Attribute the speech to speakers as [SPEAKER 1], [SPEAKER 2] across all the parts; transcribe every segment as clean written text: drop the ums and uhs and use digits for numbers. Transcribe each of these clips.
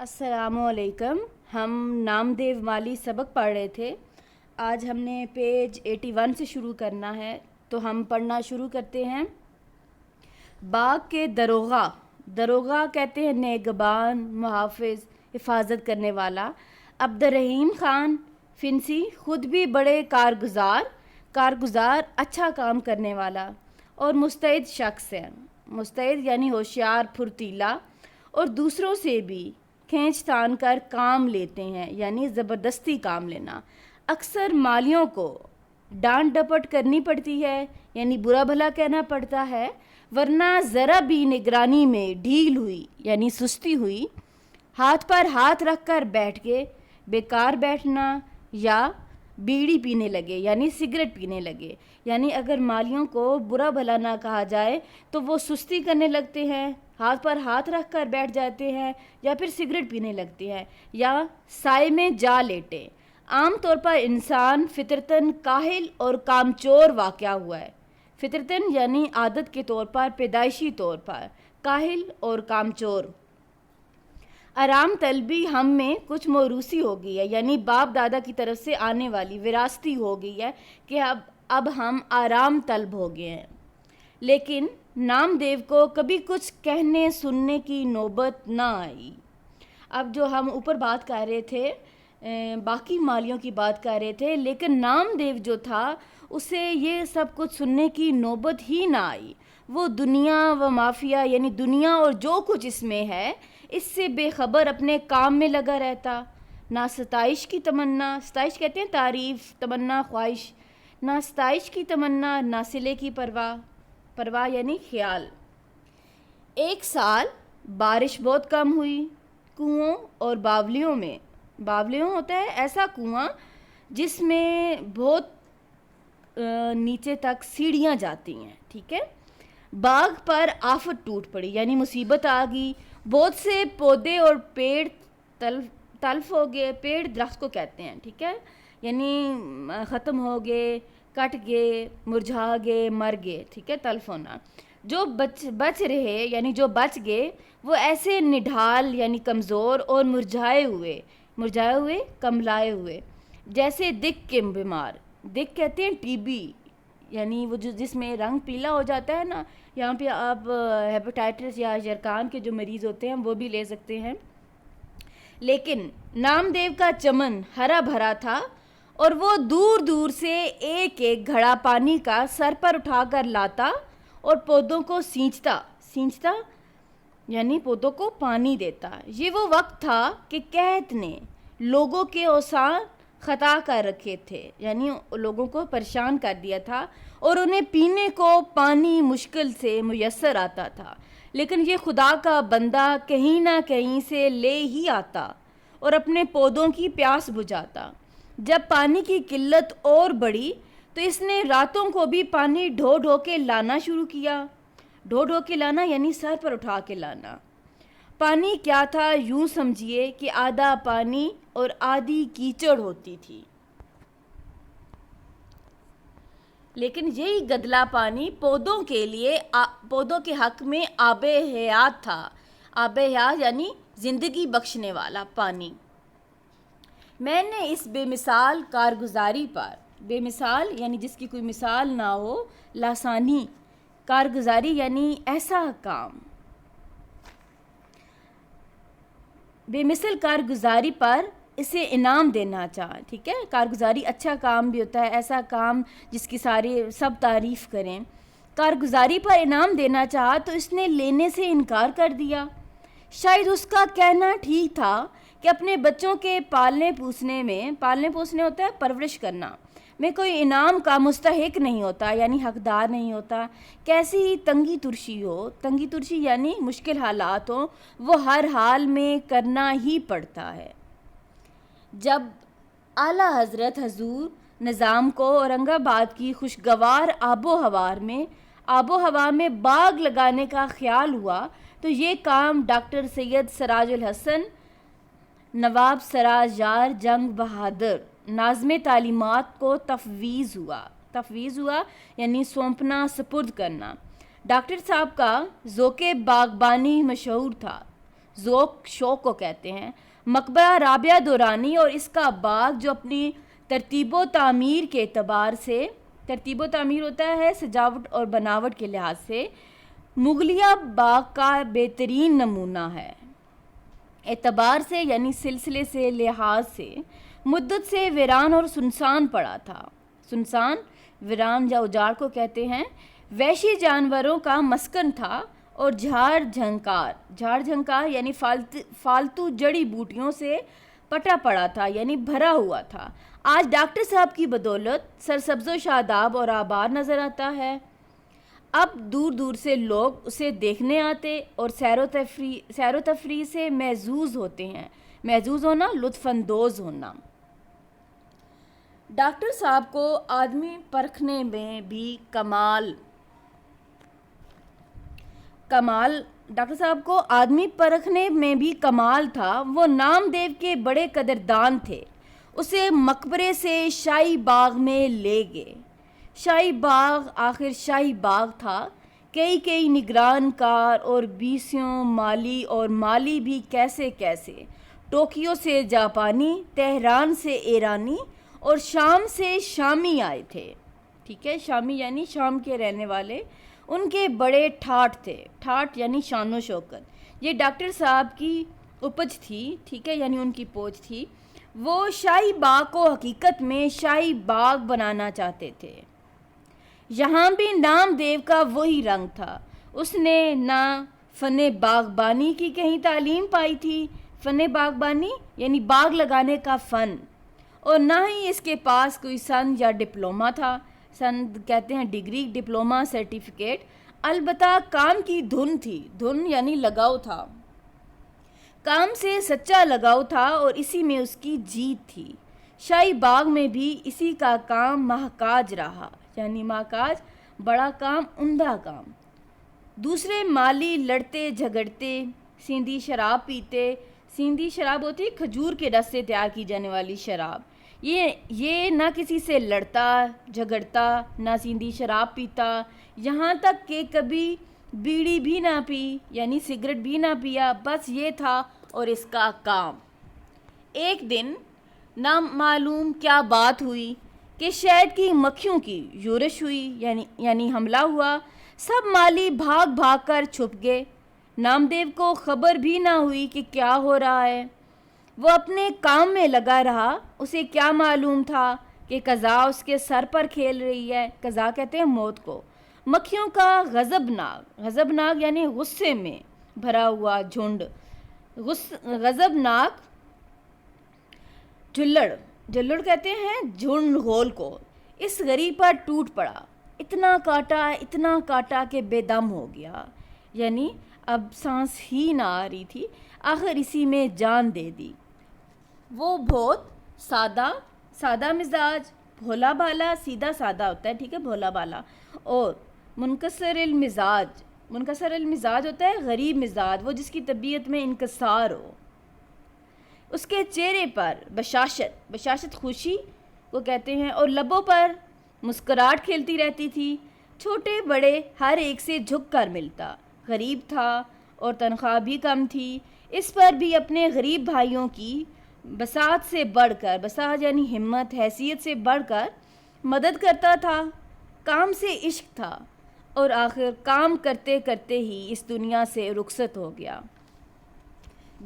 [SPEAKER 1] السلام علیکم. ہم نامدیو مالی سبق پڑھ رہے تھے. آج ہم نے پیج 81 سے شروع کرنا ہے تو ہم پڑھنا شروع کرتے ہیں. باغ کے دروغہ کہتے ہیں نگہبان، محافظ، حفاظت کرنے والا. عبد الرحیم خان فنسی خود بھی بڑے کارگزار اچھا کام کرنے والا اور مستعد شخص ہیں. مستعد یعنی ہوشیار، پھرتیلا اور دوسروں سے بھی کھینچ تان کر کام لیتے ہیں، یعنی زبردستی کام لینا. اکثر مالیوں کو ڈانٹ ڈپٹ کرنی پڑتی ہے، یعنی برا بھلا کہنا پڑتا ہے، ورنہ ذرا بھی نگرانی میں ڈھیل ہوئی یعنی سستی ہوئی، ہاتھ پر ہاتھ رکھ کر بیٹھ کے بیکار بیٹھنا یا بیڑی پینے لگے یعنی سگریٹ پینے لگے. یعنی اگر مالیوں کو برا بھلا نہ کہا جائے تو وہ سستی کرنے لگتے ہیں، ہاتھ پر ہاتھ رکھ کر بیٹھ جاتے ہیں یا پھر سگریٹ پینے لگتے ہیں یا سائے میں جا لیٹے. عام طور پر انسان فطرتاً کاہل اور کامچور واقع ہوا ہے. فطرتاً یعنی عادت کے طور پر، پیدائشی طور پر کاہل اور کامچور. آرام طلبی ہم میں کچھ موروثی ہو گئی ہے، یعنی باپ دادا کی طرف سے آنے والی وراثتی ہو گئی ہے کہ اب ہم آرام طلب ہو گئے ہیں. لیکن نامدیو کو کبھی کچھ کہنے سننے کی نوبت نہ آئی. اب جو ہم اوپر بات کر رہے تھے، باقی مالیوں کی بات کر رہے تھے، لیکن نامدیو جو تھا اسے یہ سب کچھ سننے کی نوبت ہی نہ آئی. وہ دنیا و مافیا یعنی دنیا اور جو کچھ اس میں ہے اس سے بے خبر اپنے کام میں لگا رہتا. نہ ستائش کی تمنا، ستائش کہتے ہیں تعریف، تمنا خواہش، نہ ستائش کی تمنا، نہ صلے کی پرواہ یعنی خیال. ایک سال بارش بہت کم ہوئی. کنوؤں اور باولیوں ہوتا ہے ایسا کنواں جس میں بہت نیچے تک سیڑھیاں جاتی ہیں، ٹھیک ہے. باغ پر آفت ٹوٹ پڑی یعنی مصیبت آ گئی. بہت سے پودے اور پیڑ تلف ہو گئے. پیڑ درخت کو کہتے ہیں، ٹھیک ہے، یعنی ختم ہو گئے، کٹ گئے، مرجھا گئے، مر گئے، ٹھیک ہے، تلف ہونا. جو بچ رہے یعنی جو بچ گئے وہ ایسے نڈھال یعنی کمزور اور مرجھائے ہوئے کملائے ہوئے جیسے دک کے بیمار. دک کہتے ہیں ٹی بی، یعنی وہ جس میں رنگ پیلا ہو جاتا ہے نا. یہاں پہ آپ ہیپاٹائٹس یا یرکان کے جو مریض ہوتے ہیں وہ بھی لے سکتے ہیں. لیکن نامدیو کا چمن ہرا بھرا تھا اور وہ دور دور سے ایک ایک گھڑا پانی کا سر پر اٹھا کر لاتا اور پودوں کو سینچتا یعنی پودوں کو پانی دیتا. یہ وہ وقت تھا کہ قحط نے لوگوں کے اوسان خطا کر رکھے تھے، یعنی لوگوں کو پریشان کر دیا تھا اور انہیں پینے کو پانی مشکل سے میسر آتا تھا. لیکن یہ خدا کا بندہ کہیں نہ کہیں سے لے ہی آتا اور اپنے پودوں کی پیاس بجھاتا. جب پانی کی قلت اور بڑھی تو اس نے راتوں کو بھی پانی ڈھو کے لانا شروع کیا. ڈھو کے لانا یعنی سر پر اٹھا کے لانا. پانی کیا تھا؟ یوں سمجھیے کہ آدھا پانی اور آدھی کیچڑ ہوتی تھی. لیکن یہی گدلا پانی پودوں کے حق میں آب حیات تھا. آب حیات یعنی زندگی بخشنے والا پانی. میں نے اس بے مثال کارگزاری پر، بے مثال یعنی جس کی کوئی مثال نہ ہو، لاسانی کارگزاری یعنی ایسا کام، بے مثل کارگزاری پر اسے انعام دینا چاہا. ٹھیک ہے، کارگزاری اچھا کام بھی ہوتا ہے، ایسا کام جس کی سب تعریف کریں. کارگزاری پر انعام دینا چاہا تو اس نے لینے سے انکار کر دیا. شاید اس کا کہنا ٹھیک تھا کہ اپنے بچوں کے پالنے پوسنے ہوتا ہے پرورش کرنا میں کوئی انعام کا مستحق نہیں ہوتا یعنی حقدار نہیں ہوتا. کیسی ہی تنگی ترشی یعنی مشکل حالات ہوں، وہ ہر حال میں کرنا ہی پڑتا ہے. جب اعلیٰ حضرت حضور نظام کو اورنگ آباد کی خوشگوار آب و ہوا میں باغ لگانے کا خیال ہوا تو یہ کام ڈاکٹر سید سراج الحسن، نواب سراج یار جنگ بہادر ناظم تعلیمات کو تفویض ہوا یعنی سونپنا، سپرد کرنا. ڈاکٹر صاحب کا ذوق باغبانی مشہور تھا. ذوق شوق کو کہتے ہیں۔ مقبرہ رابعہ دورانی اور اس کا باغ جو اپنی ترتیب و تعمیر کے اعتبار سے، ترتیب و تعمیر ہوتا ہے سجاوٹ اور بناوٹ کے لحاظ سے، مغلیہ باغ کا بہترین نمونہ ہے۔ اعتبار سے یعنی سلسلے سے، لحاظ سے، مدت سے ویران اور سنسان پڑا تھا۔ سنسان ویران یا اجاڑ کو کہتے ہیں۔ وحشی جانوروں کا مسکن تھا اور جھاڑ جھنکار یعنی فالتو جڑی بوٹیوں سے پٹا پڑا تھا، یعنی بھرا ہوا تھا۔ آج ڈاکٹر صاحب کی بدولت سرسبز و شاداب اور آباد نظر آتا ہے۔ اب دور دور سے لوگ اسے دیکھنے آتے اور سیر و تفریح سے محظوظ ہوتے ہیں۔ محظوظ ہونا، لطف اندوز ہونا۔ ڈاکٹر صاحب کو آدمی پرکھنے میں بھی ڈاکٹر صاحب کو آدمی پرکھنے میں بھی کمال تھا۔ وہ نامدیو کے بڑے قدردان تھے۔ اسے مقبرے سے شاہی باغ میں لے گئے۔ شاہی باغ آخر شاہی باغ تھا۔ کئی نگران کار اور بیسیوں مالی بھی کیسے ٹوکیو سے جاپانی، تہران سے ایرانی اور شام سے شامی آئے تھے۔ ٹھیک ہے، شامی یعنی شام کے رہنے والے۔ ان کے بڑے ٹھاٹ تھے، ٹھاٹ یعنی شان و شوکت۔ یہ ڈاکٹر صاحب کی اپج تھی، ٹھیک ہے، یعنی ان کی پوچھ تھی۔ وہ شاہی باغ کو حقیقت میں شاہی باغ بنانا چاہتے تھے۔ یہاں بھی نامدیو کا وہی رنگ تھا۔ اس نے نہ فن باغبانی کی کہیں تعلیم پائی تھی، فن باغبانی یعنی باغ لگانے کا فن، اور نہ ہی اس کے پاس کوئی سند یا ڈپلومہ تھا۔ سند کہتے ہیں ڈگری، ڈپلومہ سرٹیفکیٹ۔ البتہ کام کی دھن تھی، دھن یعنی لگاؤ تھا، کام سے سچا لگاؤ تھا اور اسی میں اس کی جیت تھی۔ شاہی باغ میں بھی اسی کا کام محکاج رہا، یعنی محکاج بڑا کام، عمدہ کام۔ دوسرے مالی لڑتے جھگڑتے، سیندھی شراب پیتے۔ سیندھی شراب ہوتی ہے کھجور کے رس سے تیار کی جانے والی شراب۔ یہ نہ کسی سے لڑتا جھگڑتا، نہ سیندھی شراب پیتا، یہاں تک کہ کبھی بیڑی بھی نہ پی، یعنی سگریٹ بھی نہ پیا۔ بس یہ تھا اور اس کا کام۔ ایک دن نامعلوم کیا بات ہوئی کہ شہد کی مکھیوں کی یورش ہوئی، یعنی حملہ ہوا۔ سب مالی بھاگ کر چھپ گئے۔ نامدیو کو خبر بھی نہ ہوئی کہ کیا ہو رہا ہے۔ وہ اپنے کام میں لگا رہا۔ اسے کیا معلوم تھا کہ قضا اس کے سر پر کھیل رہی ہے۔ قضا کہتے ہیں موت کو۔ مکھیوں کا غضبناک یعنی غصے میں بھرا ہوا جھنڈ، غضبناک جلڑ کہتے ہیں جھنڈ غول کو، اس غریب پر ٹوٹ پڑا۔ اتنا کاٹا کہ بے دم ہو گیا، یعنی اب سانس ہی نہ آ رہی تھی، آخر اسی میں جان دے دی۔ وہ بہت سادہ مزاج، بھولا بھالا، سیدھا سادہ ہوتا ہے، ٹھیک ہے، بھولا بھالا، اور منکسر المزاج ہوتا ہے غریب مزاج، وہ جس کی طبیعت میں انکسار ہو۔ اس کے چہرے پر بشاشت خوشی کو کہتے ہیں، اور لبوں پر مسکراہٹ کھیلتی رہتی تھی۔ چھوٹے بڑے ہر ایک سے جھک کر ملتا۔ غریب تھا اور تنخواہ بھی کم تھی، اس پر بھی اپنے غریب بھائیوں کی بساط سے بڑھ کر، بساط یعنی ہمت، حیثیت سے بڑھ کر مدد کرتا تھا۔ کام سے عشق تھا اور آخر کام کرتے کرتے ہی اس دنیا سے رخصت ہو گیا۔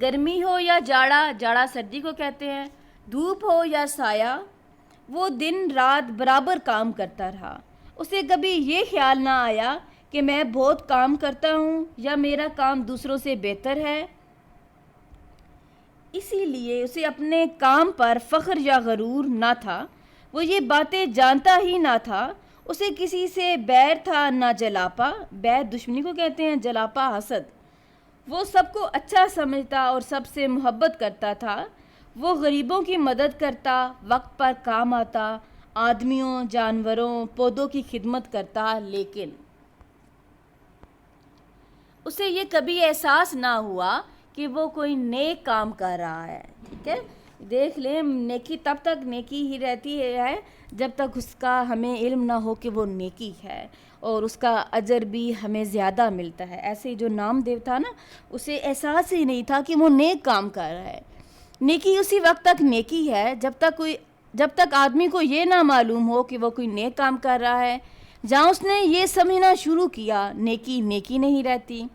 [SPEAKER 1] گرمی ہو یا جاڑا سردی کو کہتے ہیں، دھوپ ہو یا سایہ، وہ دن رات برابر کام کرتا رہا۔ اسے کبھی یہ خیال نہ آیا کہ میں بہت کام کرتا ہوں یا میرا کام دوسروں سے بہتر ہے۔ اسی لیے اسے اپنے کام پر فخر یا غرور نہ تھا۔ وہ یہ باتیں جانتا ہی نہ تھا۔ اسے کسی سے بیر تھا نہ جلاپا، بیر دشمنی کو کہتے ہیں، جلاپا حسد۔ وہ سب کو اچھا سمجھتا اور سب سے محبت کرتا تھا۔ وہ غریبوں کی مدد کرتا، وقت پر کام آتا، آدمیوں، جانوروں، پودوں کی خدمت کرتا، لیکن اسے یہ کبھی احساس نہ ہوا کہ وہ کوئی نیک کام کر رہا ہے، ٹھیک ہے۔ دیکھ لیں نیکی تب تک نیکی ہی رہتی ہے جب تک اس کا ہمیں علم نہ ہو کہ وہ نیکی ہے اور اس کا اجر بھی ہمیں زیادہ ملتا ہے. ایسے ہی جو نام دیو تھا نا, اسے احساس ہی نہیں تھا کہ وہ نیک کام کر رہا ہے. نیکی اسی وقت تک نیکی ہے جب تک آدمی کو یہ نہ معلوم ہو کہ وہ کوئی نیک کام کر رہا ہے. جہاں اس نے یہ سمجھنا شروع کیا نیکی نیکی نہیں رہتی.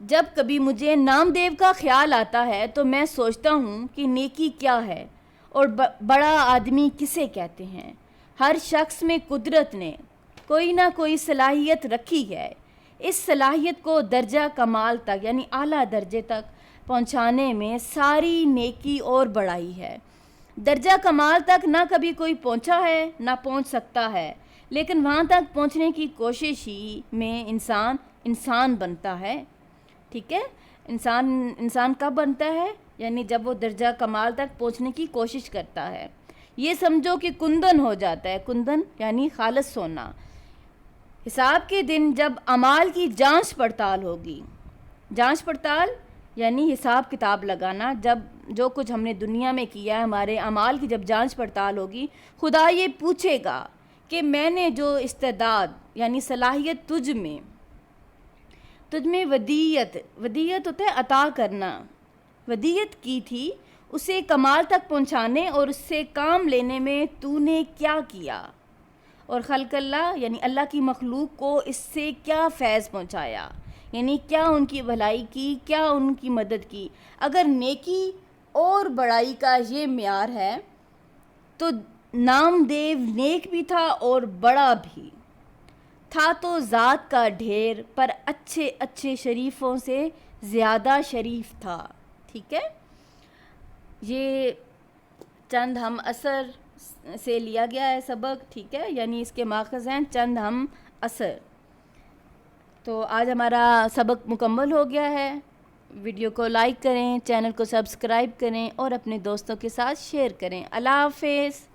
[SPEAKER 1] جب کبھی مجھے نام دیو کا خیال آتا ہے تو میں سوچتا ہوں کہ نیکی کیا ہے اور بڑا آدمی کسے کہتے ہیں. ہر شخص میں قدرت نے کوئی نہ کوئی صلاحیت رکھی ہے. اس صلاحیت کو درجہ کمال تک یعنی اعلیٰ درجے تک پہنچانے میں ساری نیکی اور بڑائی ہے. درجہ کمال تک نہ کبھی کوئی پہنچا ہے نہ پہنچ سکتا ہے, لیکن وہاں تک پہنچنے کی کوشش ہی میں انسان بنتا ہے. ٹھیک ہے, انسان کب بنتا ہے؟ یعنی جب وہ درجہ کمال تک پہنچنے کی کوشش کرتا ہے. یہ سمجھو کہ کندن ہو جاتا ہے. کندن یعنی خالص سونا. حساب کے دن جب اعمال کی جانچ پڑتال ہوگی, جانچ پڑتال یعنی حساب کتاب لگانا, جب جو کچھ ہم نے دنیا میں کیا ہے ہمارے اعمال کی جب جانچ پڑتال ہوگی, خدا یہ پوچھے گا کہ میں نے جو استعداد یعنی صلاحیت تجھ میں ودیت ہوتا ہے عطا کرنا, ودیت کی تھی, اسے کمال تک پہنچانے اور اس سے کام لینے میں تو نے کیا کیا, اور خلق اللہ یعنی اللہ کی مخلوق کو اس سے کیا فیض پہنچایا, یعنی کیا ان کی بھلائی کی, کیا ان کی مدد کی. اگر نیکی اور بڑائی کا یہ معیار ہے تو نام دیو نیک بھی تھا اور بڑا بھی تھا, تو ذات کا ڈھیر پر اچھے اچھے شریفوں سے زیادہ شریف تھا. ٹھیک ہے, یہ چند ہم اثر سے لیا گیا ہے سبق. ٹھیک ہے, یعنی اس کے ماخذ ہیں چند ہم اثر. تو آج ہمارا سبق مکمل ہو گیا ہے. ویڈیو کو لائک کریں, چینل کو سبسکرائب کریں اور اپنے دوستوں کے ساتھ شیئر کریں. اللہ حافظ.